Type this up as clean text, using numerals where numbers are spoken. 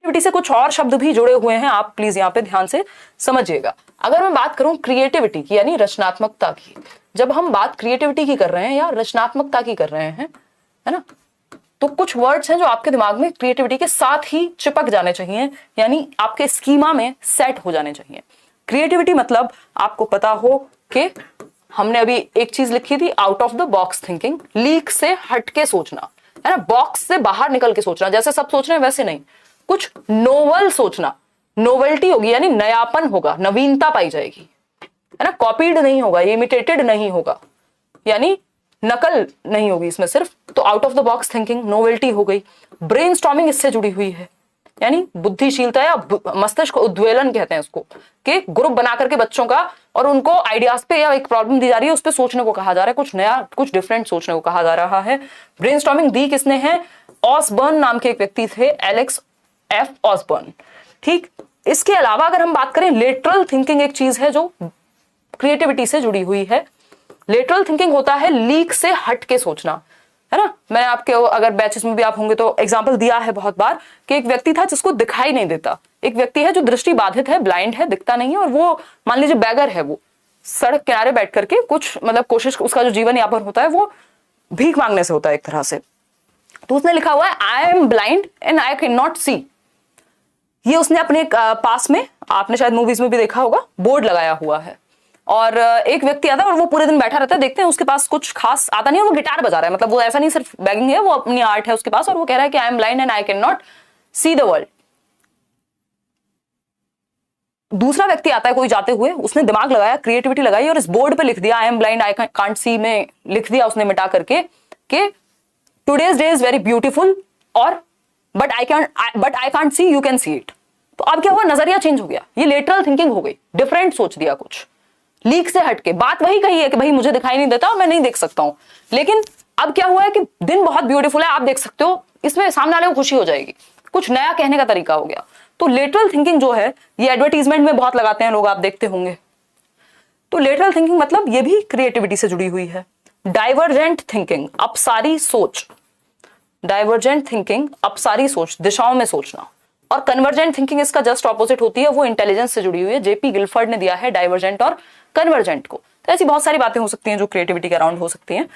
Creativity से कुछ और शब्द भी जुड़े हुए हैं, आप प्लीज यहाँ पे ध्यान से समझिएगा। अगर मैं बात करूं क्रिएटिविटी की यानी रचनात्मकता की, जब हम बात क्रिएटिविटी की कर रहे हैं या रचनात्मकता की कर रहे हैं, है ना, तो कुछ वर्ड्स हैं जो आपके दिमाग में क्रिएटिविटी के साथ ही चिपक जाने चाहिए, यानी आपके स्कीमा में सेट हो जाने चाहिए। क्रिएटिविटी मतलब आपको पता हो कि हमने अभी एक चीज लिखी थी, out of the box thinking, leak से हटके सोचना, है ना, बॉक्स से बाहर निकल के सोचना, जैसे सब सोच रहे हैं वैसे नहीं, कुछ नोवल सोचना, नोवेल्टी होगी यानी नयापन होगा, नवीनता पाई जाएगी, है ना, कॉपीड नहीं होगा, इमिटेटेड नहीं होगा, यानी नकल नहीं होगी इसमें सिर्फ, तो out of the box thinking, novelty हो गई। ब्रेनस्टॉर्मिंग इससे जुड़ी हुई है, यानी बुद्धिशीलता या मस्तिष्क उद्वेलन कहते हैं उसको, कि ग्रुप बना करके बच्चों का और उनको आइडियाज पे या एक प्रॉब्लम दी जा रही है उस पे सोचने को कहा जा रहा है, कुछ नया कुछ डिफरेंट सोचने को कहा जा रहा है। ब्रेनस्टॉर्मिंग दी किसने है, ऑसबर्न नाम के एक व्यक्ति थे, एलेक्स एफ ऑसबर्न। ठीक, इसके अलावा अगर हम बात करें लेटरल थिंकिंग, एक चीज है जो क्रिएटिविटी से जुड़ी हुई है। लेटरल थिंकिंग होता है लीक से हट के सोचना, है ना। मैंने आपके अगर बैचेस में भी आप होंगे तो एग्जांपल दिया है बहुत बार कि एक व्यक्ति था जिसको दिखाई नहीं देता, एक व्यक्ति है जो दृष्टि बाधित है, ब्लाइंड है, दिखता नहीं है, और वो मान लीजिए बैगर है, वो सड़क किनारे बैठ करके कुछ मतलब कोशिश, उसका जो जीवन यापन होता है वो भीख मांगने से होता है एक तरह से। तो उसने लिखा हुआ है I am blind and I can not see. ये उसने अपने पास में, आपने शायद मूवीज में भी देखा होगा, बोर्ड लगाया हुआ है, और एक व्यक्ति आता है और वो पूरे दिन बैठा रहता है, देखते हैं उसके पास कुछ खास आता नहीं है, वो गिटार बजा रहा है, मतलब वो ऐसा नहीं सिर्फ बैगिंग है, वो अपनी आर्ट है उसके पास, और वो कह रहा है कि आई am blind and I can not see the world. दूसरा व्यक्ति आता है कोई जाते हुए, उसने दिमाग लगाया, क्रिएटिविटी लगाई और इस बोर्ड पे लिख दिया I am blind I can't see में लिख दिया उसने मिटा करके कि today's day is very beautiful, और but I can't see, you can see it. तो अब क्या हुआ, नजरिया चेंज हो गया, ये लेटरल थिंकिंग हो गई, डिफरेंट सोच दिया, कुछ लीक से हटके। बात वही कही है कि भाई मुझे दिखाई नहीं देता और मैं नहीं देख सकता हूं, लेकिन अब क्या हुआ है कि दिन बहुत ब्यूटीफुल है, आप देख सकते हो, इसमें सामने वाले को खुशी हो जाएगी, कुछ नया कहने का तरीका हो गया। तो लेटरल थिंकिंग जो है ये एडवर्टीजमेंट में बहुत लगाते हैं लोग, आप देखते होंगे। तो लेटरल थिंकिंग मतलब ये भी क्रिएटिविटी से जुड़ी हुई है। डाइवर्जेंट थिंकिंग, अपसारी सोच, डाइवर्जेंट थिंकिंग अपसारी सोच, दिशाओं में सोचना, और कन्वर्जेंट थिंकिंग इसका जस्ट ऑपोजिट होती है, वो इंटेलिजेंस से जुड़ी हुई है। जेपी गिलफर्ड ने दिया है डाइवर्जेंट और कन्वर्जेंट को। तो ऐसी बहुत सारी बातें हो सकती हैं जो क्रिएटिविटी के अराउंड हो सकती हैं।